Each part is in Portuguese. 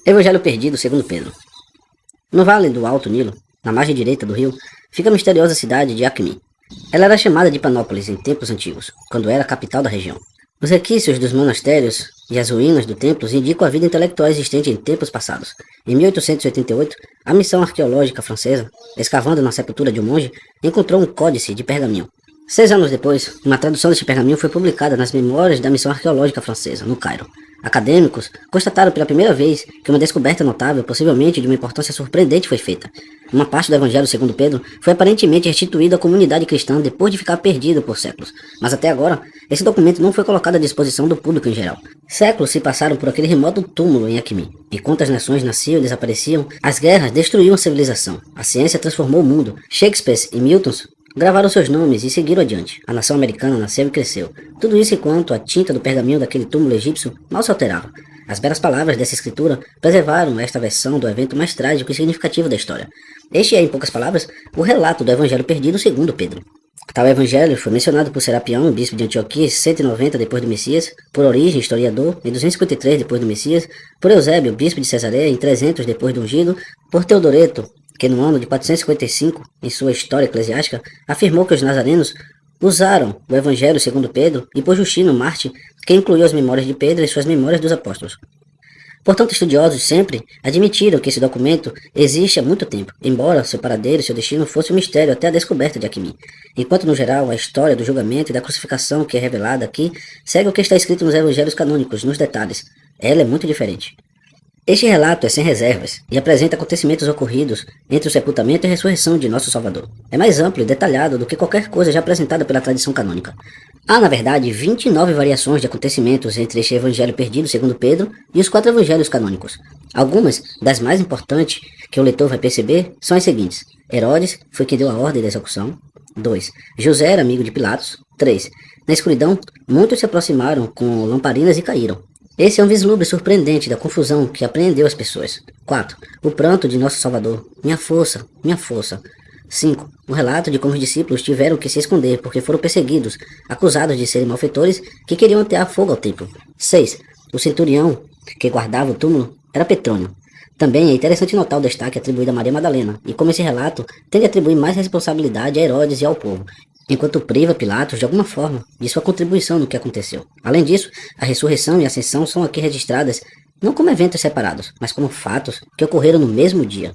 Evangelho perdido segundo Pedro. No vale do Alto Nilo, na margem direita do rio, fica a misteriosa cidade de Acme. Ela era chamada de Panópolis em tempos antigos, quando era a capital da região. Os requisitos dos monastérios e as ruínas do templo indicam a vida intelectual existente em tempos passados. Em 1888, a missão arqueológica francesa, escavando na sepultura de um monge, encontrou um códice de pergaminho. 6 anos depois, uma tradução deste pergaminho foi publicada nas Memórias da Missão Arqueológica Francesa, no Cairo. Acadêmicos constataram pela primeira vez que uma descoberta notável, possivelmente de uma importância surpreendente, foi feita. Uma parte do Evangelho segundo Pedro foi aparentemente restituída à comunidade cristã depois de ficar perdido por séculos. Mas até agora, esse documento não foi colocado à disposição do público em geral. Séculos se passaram por aquele remoto túmulo em Acme. Enquanto as nações nasciam e desapareciam, as guerras destruíam a civilização. A ciência transformou o mundo. Shakespeare e Milton gravaram seus nomes e seguiram adiante. A nação americana nasceu e cresceu. Tudo isso enquanto a tinta do pergaminho daquele túmulo egípcio mal se alterava. As belas palavras dessa escritura preservaram esta versão do evento mais trágico e significativo da história. Este é, em poucas palavras, o relato do Evangelho perdido segundo Pedro. Tal evangelho foi mencionado por Serapião, bispo de Antioquia, em 190 depois do Messias, por Origens, historiador, em 253 depois do Messias, por Eusébio, bispo de Cesareia, em 300 depois do Ungido, por Teodoreto, que no ano de 455, em sua História Eclesiástica, afirmou que os nazarenos usaram o Evangelho segundo Pedro, e por Justino Marte, que incluiu as memórias de Pedro em suas memórias dos apóstolos. Portanto, estudiosos sempre admitiram que esse documento existe há muito tempo, embora seu paradeiro e seu destino fosse um mistério até a descoberta de Acme. Enquanto, no geral, a história do julgamento e da crucificação que é revelada aqui segue o que está escrito nos evangelhos canônicos, nos detalhes. Ela é muito diferente. Este relato é sem reservas e apresenta acontecimentos ocorridos entre o sepultamento e a ressurreição de nosso Salvador. É mais amplo e detalhado do que qualquer coisa já apresentada pela tradição canônica. Há, na verdade, 29 variações de acontecimentos entre este evangelho perdido segundo Pedro e os 4 evangelhos canônicos. Algumas das mais importantes que o leitor vai perceber são as seguintes. Herodes foi quem deu a ordem da execução. 2. José era amigo de Pilatos. 3. Na escuridão, muitos se aproximaram com lamparinas e caíram. Esse é um vislumbre surpreendente da confusão que apreendeu as pessoas. 4. O pranto de nosso Salvador. Minha força, minha força. 5. Um relato de como os discípulos tiveram que se esconder porque foram perseguidos, acusados de serem malfeitores que queriam atear fogo ao templo. 6. O centurião que guardava o túmulo era Petrônio. Também é interessante notar o destaque atribuído a Maria Madalena, e como esse relato tende a atribuir mais responsabilidade a Herodes e ao povo, enquanto priva Pilatos, de alguma forma, de sua contribuição no que aconteceu. Além disso, a ressurreição e a ascensão são aqui registradas não como eventos separados, mas como fatos que ocorreram no mesmo dia.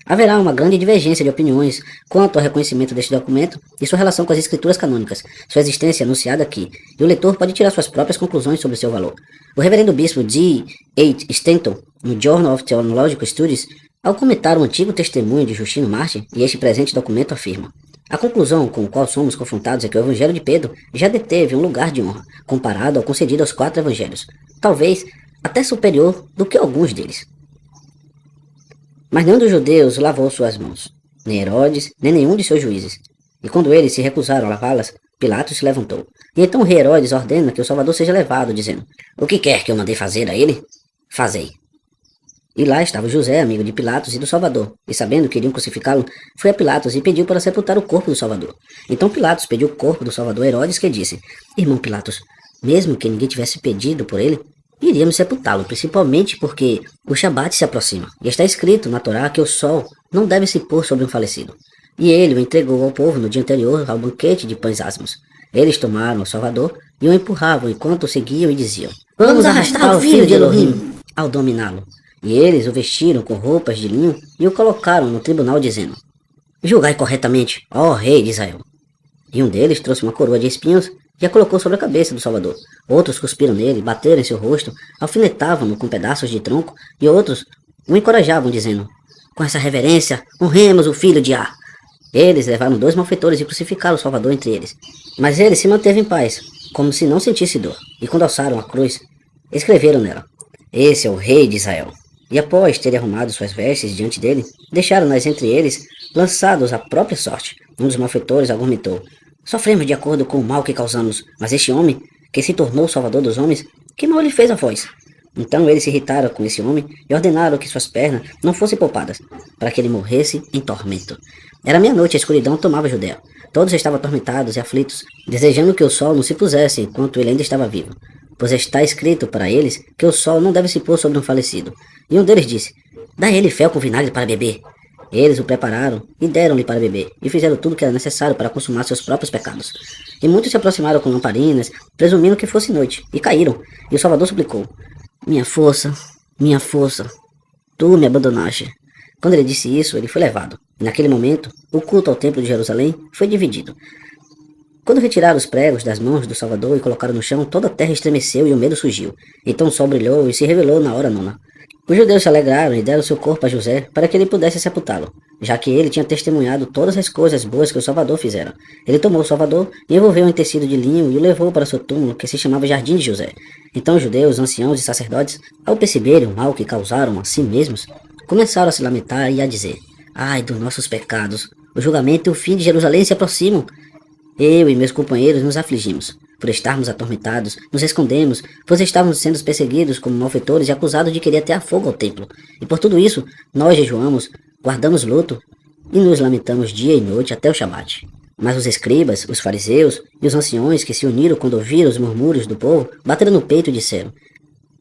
Haverá uma grande divergência de opiniões quanto ao reconhecimento deste documento e sua relação com as escrituras canônicas, sua existência anunciada aqui, e o leitor pode tirar suas próprias conclusões sobre seu valor. O reverendo bispo D. H. Stanton, no Journal of Theological Studies, ao comentar o antigo testemunho de Justino Marte e este presente documento afirma: a conclusão com a qual somos confrontados é que o Evangelho de Pedro já deteve um lugar de honra, comparado ao concedido aos 4 evangelhos, talvez até superior do que alguns deles. Mas nenhum dos judeus lavou suas mãos, nem Herodes, nem nenhum de seus juízes. E quando eles se recusaram a lavá-las, Pilatos se levantou. E então o rei Herodes ordena que o Salvador seja levado, dizendo: o que quer que eu mandei fazer a ele? Fazei. E lá estava José, amigo de Pilatos e do Salvador, e sabendo que iriam crucificá-lo, foi a Pilatos e pediu para sepultar o corpo do Salvador. Então Pilatos pediu o corpo do Salvador a Herodes, que disse: irmão Pilatos, mesmo que ninguém tivesse pedido por ele, iríamos sepultá-lo, principalmente porque o Shabat se aproxima, e está escrito na Torá que o sol não deve se pôr sobre um falecido. E ele o entregou ao povo no dia anterior ao banquete de pães asmos. Eles tomaram o Salvador e o empurravam enquanto o seguiam e diziam: vamos arrastar o filho de Elohim ao dominá-lo. E eles o vestiram com roupas de linho e o colocaram no tribunal, dizendo: julgai corretamente, ó rei de Israel. E um deles trouxe uma coroa de espinhos e a colocou sobre a cabeça do Salvador. Outros cuspiram nele, bateram em seu rosto, alfinetavam-no com pedaços de tronco, e outros o encorajavam, dizendo: com essa reverência, honremos o filho de Á. Eles levaram 2 malfeitores e crucificaram o Salvador entre eles. Mas ele se manteve em paz, como se não sentisse dor. E quando alçaram a cruz, escreveram nela: esse é o rei de Israel. E após terem arrumado suas vestes diante dele, deixaram-nas entre eles, lançados à própria sorte. Um dos malfeitores argumentou: sofremos de acordo com o mal que causamos, mas este homem, que se tornou o salvador dos homens, que mal lhe fez a vós? Então eles se irritaram com esse homem e ordenaram que suas pernas não fossem poupadas, para que ele morresse em tormento. Era meia-noite e a escuridão tomava a Judéia. Todos estavam atormentados e aflitos, desejando que o sol não se pusesse enquanto ele ainda estava vivo, pois está escrito para eles que o sol não deve se pôr sobre um falecido. E um deles disse: dá a ele fel com vinagre para beber. Eles o prepararam e deram-lhe para beber, e fizeram tudo o que era necessário para consumar seus próprios pecados. E muitos se aproximaram com lamparinas, presumindo que fosse noite, e caíram. E o Salvador suplicou: minha força, tu me abandonaste. Quando ele disse isso, ele foi levado. E naquele momento, o culto ao templo de Jerusalém foi dividido. Quando retiraram os pregos das mãos do Salvador e colocaram no chão, toda a terra estremeceu e o medo surgiu. Então o sol brilhou e se revelou na hora nona. Os judeus se alegraram e deram seu corpo a José para que ele pudesse sepultá-lo, já que ele tinha testemunhado todas as coisas boas que o Salvador fizera. Ele tomou o Salvador e envolveu em tecido de linho e o levou para seu túmulo, que se chamava Jardim de José. Então os judeus, anciãos e sacerdotes, ao perceberem o mal que causaram a si mesmos, começaram a se lamentar e a dizer: ai dos nossos pecados, o julgamento e o fim de Jerusalém se aproximam. Eu e meus companheiros nos afligimos. Por estarmos atormentados, nos escondemos, pois estávamos sendo perseguidos como malfeitores e acusados de querer atear fogo ao templo. E por tudo isso, nós jejuamos, guardamos luto e nos lamentamos dia e noite até o Shabat. Mas os escribas, os fariseus e os anciões que se uniram quando ouviram os murmúrios do povo, bateram no peito e disseram: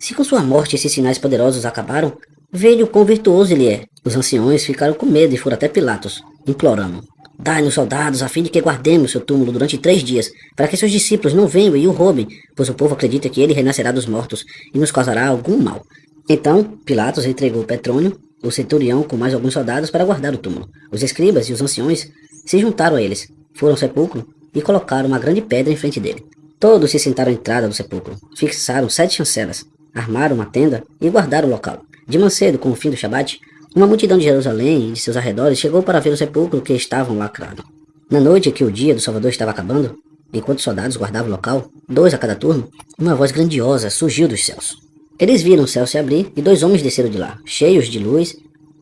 se com sua morte esses sinais poderosos acabaram, veja o quão virtuoso ele é. Os anciões ficaram com medo e foram até Pilatos, implorando: dai-nos soldados a fim de que guardemos seu túmulo durante 3 dias, para que seus discípulos não venham e o roubem, pois o povo acredita que ele renascerá dos mortos e nos causará algum mal. Então Pilatos entregou Petrônio, o centurião, com mais alguns soldados para guardar o túmulo. Os escribas e os anciões se juntaram a eles, foram ao sepulcro e colocaram uma grande pedra em frente dele. Todos se sentaram à entrada do sepulcro, fixaram 7 chancelas, armaram uma tenda e guardaram o local. De mancedo, com o fim do Shabat, uma multidão de Jerusalém e de seus arredores chegou para ver o sepulcro que estavam lacrado. Na noite que o dia do Salvador estava acabando, enquanto os soldados guardavam o local, 2 a cada turno, uma voz grandiosa surgiu dos céus. Eles viram o céu se abrir e 2 homens desceram de lá, cheios de luz,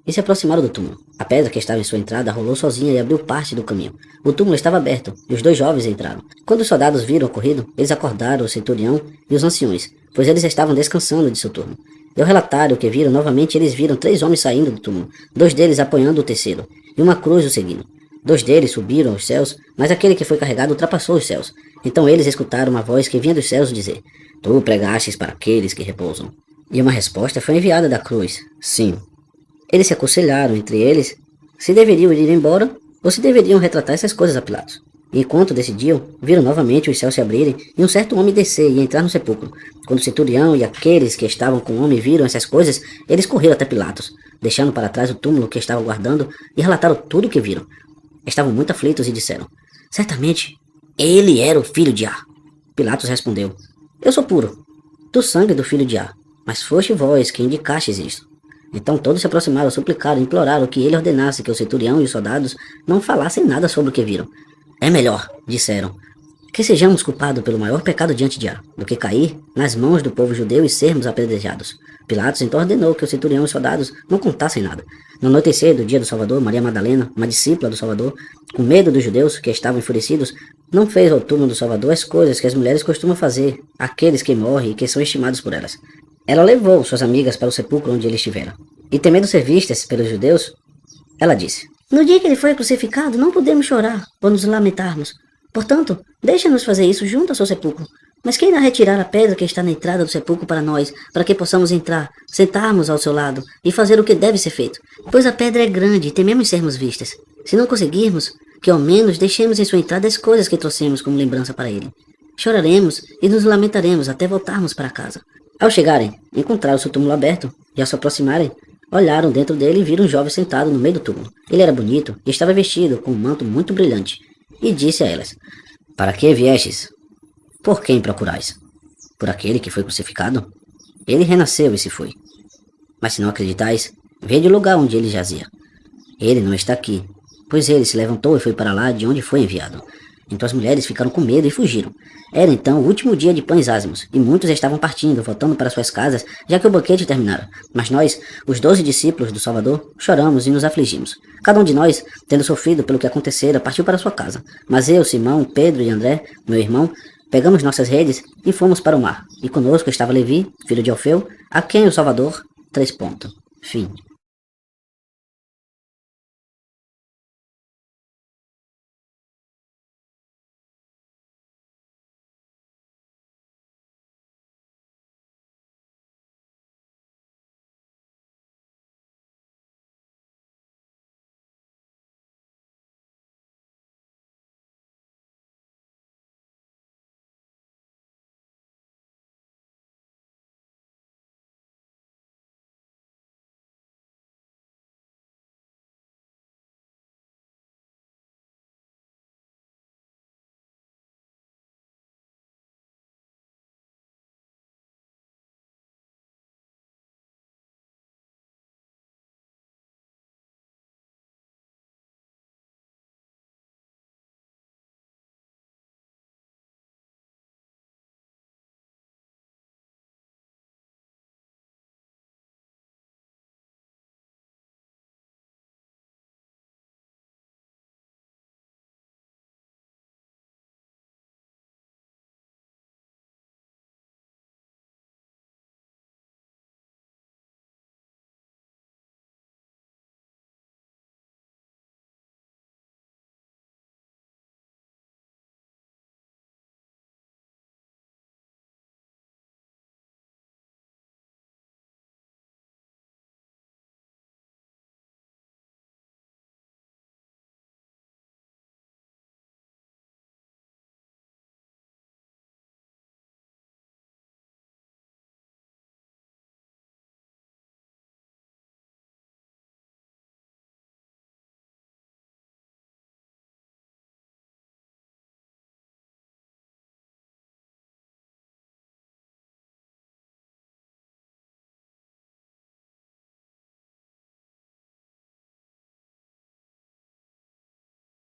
e se aproximaram do túmulo. A pedra que estava em sua entrada rolou sozinha e abriu parte do caminho. O túmulo estava aberto e os 2 jovens entraram. Quando os soldados viram o ocorrido, eles acordaram o centurião e os anciões, pois eles estavam descansando de seu turno. E ao relatar o que viram, novamente eles viram 3 homens saindo do túmulo, 2 deles apoiando o terceiro, e uma cruz o seguindo. 2 deles subiram aos céus, mas aquele que foi carregado ultrapassou os céus. Então eles escutaram uma voz que vinha dos céus dizer: tu pregastes para aqueles que repousam. E uma resposta foi enviada da cruz: sim. Eles se aconselharam entre eles se deveriam ir embora ou se deveriam retratar essas coisas a Pilatos. E enquanto decidiam, viram novamente os céus se abrirem e um certo homem descer e entrar no sepulcro. Quando o centurião e aqueles que estavam com o homem viram essas coisas, eles correram até Pilatos, deixando para trás o túmulo que estavam guardando, e relataram tudo o que viram. Estavam muito aflitos e disseram: certamente, ele era o filho de Ar. Pilatos respondeu: eu sou puro, do sangue do filho de Ar, mas foste vós que indicastes isto. Então todos se aproximaram, suplicaram e imploraram que ele ordenasse que o centurião e os soldados não falassem nada sobre o que viram. É melhor, disseram, que sejamos culpados pelo maior pecado diante de Ar, do que cair nas mãos do povo judeu e sermos apedrejados. Pilatos então ordenou que o centurião e os soldados não contassem nada. No anoitecer do dia do Salvador, Maria Madalena, uma discípula do Salvador, com medo dos judeus que estavam enfurecidos, não fez ao túmulo do Salvador as coisas que as mulheres costumam fazer àqueles que morrem e que são estimados por elas. Ela levou suas amigas para o sepulcro onde ele estivera. E temendo ser vistas pelos judeus, ela disse: no dia que ele foi crucificado, não podemos chorar ou nos lamentarmos. Portanto, deixa-nos fazer isso junto ao seu sepulcro. Mas quem irá retirar a pedra que está na entrada do sepulcro para nós, para que possamos entrar, sentarmos ao seu lado e fazer o que deve ser feito? Pois a pedra é grande e tememos sermos vistas. Se não conseguirmos, que ao menos deixemos em sua entrada as coisas que trouxemos como lembrança para ele. Choraremos e nos lamentaremos até voltarmos para casa. Ao chegarem, encontraram seu túmulo aberto, e ao se aproximarem, olharam dentro dele e viram um jovem sentado no meio do túmulo. Ele era bonito e estava vestido com um manto muito brilhante, e disse a elas: para que viestes? Por quem procurais? Por aquele que foi crucificado? Ele renasceu e se foi. Mas se não acreditais, vede o lugar onde ele jazia. Ele não está aqui, pois ele se levantou e foi para lá de onde foi enviado. Então as mulheres ficaram com medo e fugiram. Era então o último dia de pães ázimos, e muitos estavam partindo, voltando para suas casas, já que o banquete terminara. Mas nós, os 12 discípulos do Salvador, choramos e nos afligimos. Cada um de nós, tendo sofrido pelo que acontecera, partiu para sua casa. Mas eu, Simão, Pedro e André, meu irmão, Pegamos nossas redes e fomos para o mar. E conosco estava Levi, filho de Alfeu, a quem o Salvador... Fim.